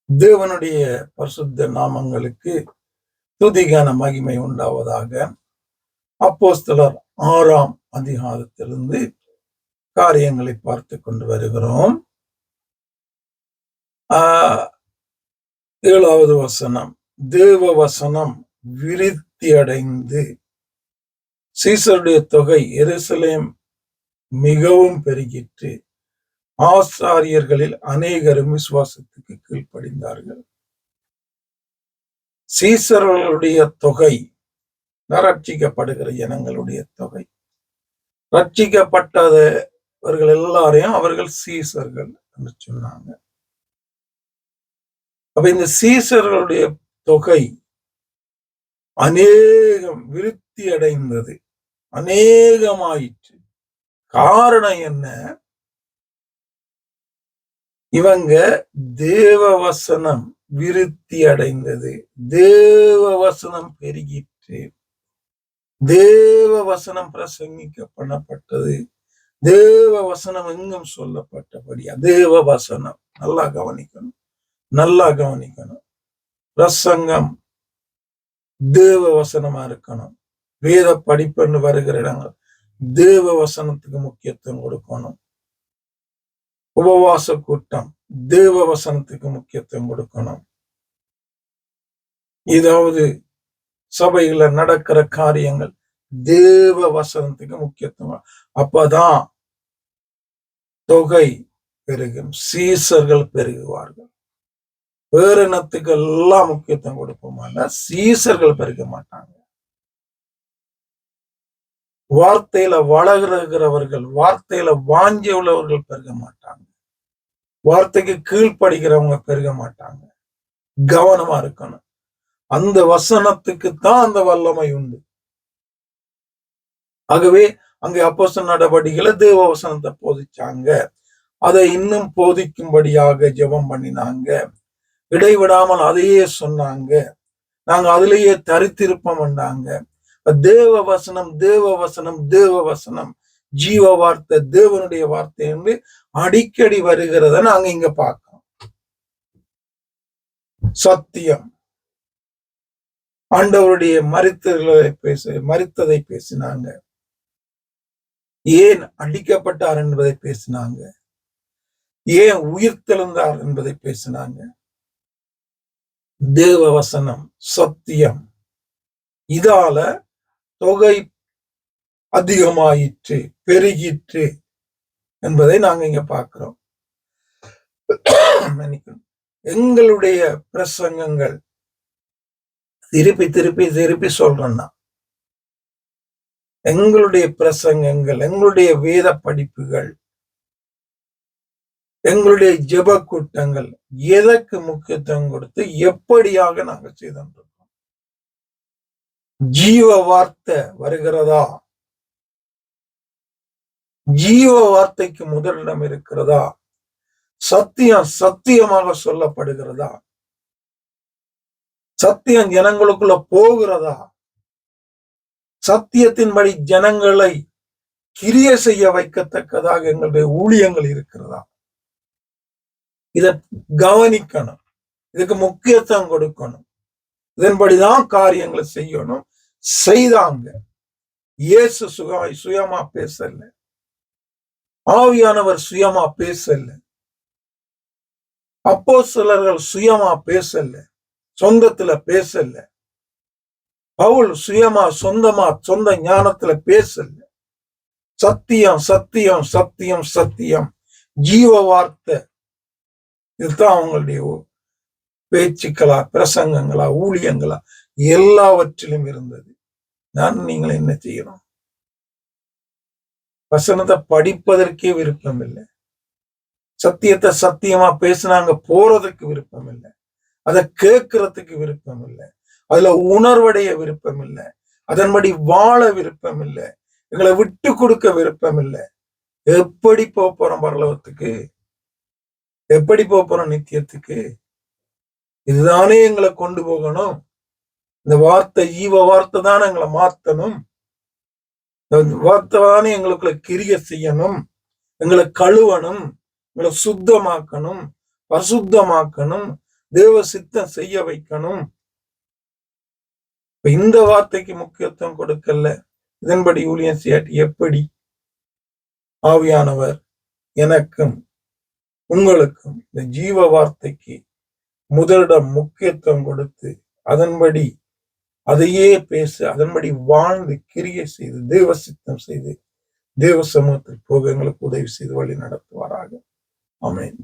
தேவனுடைய பரிசுத்த நாமங்களுக்கு துதிகான மகிமை உண்டாவதாக. அப்போஸ்தலர் 6ஆம் அதிகாரத்திலிருந்து காரியங்களை பார்த்து கொண்டு வருகிறோம். 7வது வசனம், தேவ வசனம் விருத்தி அடைந்து சீசருடைய தொகை எருசலேம் மிகவும் பெருகிற்று. ஆசாரியர்களில் அநேகரும் விசுவாசத்துக்கு கீழ்ப்படிந்தார்கள். சீசர்களுடைய தொகை, ரட்சிக்கப்படுகிற ஜனங்களுடைய தொகை, ரட்சிக்கப்பட்டவர்கள் எல்லாரையும் அவர்கள் சீசர்கள் என்று சொன்னாங்க. அப்ப இந்த சீசர்களுடைய தொகை அநேகம் விருத்தி அடைந்தது, அநேகமாயிற்று. காரணம் என்ன? இவங்க தேவ வசனம் விருத்தி அடைந்தது, தேவ வசனம் பெருகிற்று, தேவ வசனம் பிரசங்கிக்கப்படப்பட்டது, தேவ வசனம் எங்கும் சொல்லப்பட்டபடியா தேவ வசனம். நல்லா கவனிக்கணும், நல்லா கவனிக்கணும். பிரசங்கம் தேவ வசனமா இருக்கணும். வேத படிப்புன்னு வருகிற இடங்கள் தேவ வசனத்துக்கு முக்கியத்துவம் கொடுக்கணும். உபவாச கூட்டம் தேவ வசனத்துக்கு முக்கியத்துவம் கொடுக்கணும். ஏதாவது சபையில நடக்கிற காரியங்கள் தேவ வசனத்துக்கு முக்கியத்துவம். அப்பதான் தொகை பெருகும், சீசர்கள் பெருகுவார்கள். வேற இனத்துக்கு எல்லாம் முக்கியத்துவம் கொடுப்போம்னா சீசர்கள் பெருக மாட்டாங்க. வார்த்தையில வளர்கிறவர்கள், வார்த்தையில வாஞ்சி உள்ளவர்கள் பெருக மாட்டாங்க. வார்த்தைக்கு கீழ்ப்படுகிறவங்க பெருக மாட்டாங்க. கவனமா இருக்கணும். அந்த வசனத்துக்கு தான் அந்த வல்லமை உண்டு. ஆகவே அங்கே அப்போஸ்தலர் நடவடிக்கைகளை தேவ வசனத்தை போதிச்சாங்க. அதை இன்னும் போதிக்கும்படியாக ஜெபம் பண்ணினாங்க. இடைவிடாமல் அதையே சொன்னாங்க. நாங்க அதிலேயே தரித்திருப்போம்னாங்க. தேவ வசனம், தேவ வசனம், தேவ வசனம், ஜீவ வார்த்தை, தேவனுடைய வார்த்தை என்று அடிக்கடி வருகிறத நாங்க இங்க பார்க்கிறோம். சத்தியம், ஆண்டவருடைய மரித்ததை பேசினாங்க. ஏன் அடிக்கப்பட்டார் என்பதை பேசினாங்க. ஏன் உயிர்த்தெழுந்தார் என்பதை பேசினாங்க. தேவ வசனம், சத்தியம், இதால தொகை அதிகமாயிற்று, பெருகிற்று என்பதை நாங்க இங்க பார்க்கிறோம். எங்களுடைய பிரசங்கங்கள் திருப்பி திருப்பி திருப்பி சொல்றேன்னா, எங்களுடைய பிரசங்கங்கள், எங்களுடைய வேத படிப்புகள், எங்களுடைய ஜெப கூட்டங்கள் எதற்கு முக்கியத்துவம் கொடுத்து எப்படியாக நாங்க செய்தோம்? ஜீவ வார்த்தை வருகிறதா? ஜீவ வார்த்தைக்கு முதலிடம் இருக்கிறதா? சத்தியம் சத்தியமாக சொல்லப்படுகிறதா? சத்தியம் ஜனங்களுக்குள்ள போகிறதா? சத்தியத்தின்படி ஜனங்களை கிரிய செய்ய வைக்கத்தக்கதாக எங்களுடைய ஊழியங்கள் இருக்கிறதா? இத கவனிக்கணும். இதுக்கு முக்கியத்துவம் கொடுக்கணும். இதன்படிதான் காரியங்களை செய்யணும். செய்தாங்க. இயேசு சுயமா பேசல, ஆவியானவர் சுயமா பேசல, அப்போஸ்தலர்கள் சுயமா பேசல, சொந்தத்துல பேசல, பவுல் சுயமா சொந்த ஞானத்துல பேசல. சத்தியம் சத்தியம் சத்தியம் சத்தியம், ஜீவ வார்த்தை. இதுதான் அவங்களுடைய பேச்சுக்களா, பிரசங்கங்களா, ஊழியங்களா எல்லாவற்றிலும் இருந்தது. நீங்கள் என்ன செய்யணும்? வசனத்தை படிப்பதற்கே விருப்பம் இல்லை. சத்தியத்தை சத்தியமா பேசினாங்க போறதுக்கு விருப்பம் இல்லை. அதை கேட்கறதுக்கு விருப்பம் இல்லை. அதுல உணர்வடைய விருப்பம் இல்லை. அதன்படி வாழ விருப்பம் இல்லை. எங்களை விட்டு கொடுக்க விருப்பம் இல்லை. எப்படி போறோம் பரலோகத்துக்கு? எப்படி போறோம் நித்தியத்துக்கு? இதுதானே எங்களை கொண்டு போகணும். இந்த வார்த்தை, ஈவ வார்த்தை தானே எங்களை மாத்தணும். இந்த வார்த்தை தானே எங்களுக்குள்ள கிரிய செய்யணும், எங்களை கழுவணும், எங்களை சுத்தமாக்கணும், பரிசுத்தமாக்கணும், தேவ சித்தம் செய்ய வைக்கணும். இந்த வார்த்தைக்கு முக்கியத்துவம் கொடுக்கல. இதன்படி ஊழியம் செய்யாட்டி எப்படி? ஆவியானவர் எனக்கும் உங்களுக்கும் இந்த ஜீவ வார்த்தைக்கு முதலிடம் முக்கியத்துவம் கொடுத்து அதன்படி அதையே பேச, அதன்படி வாழ்ந்து கிரியை செய்து தேவ சித்தம் செய்து தேவ சமூகத்தில் போக எங்களுக்கு உதவி செய்து வழி நடத்துவாராக. ஆமென்.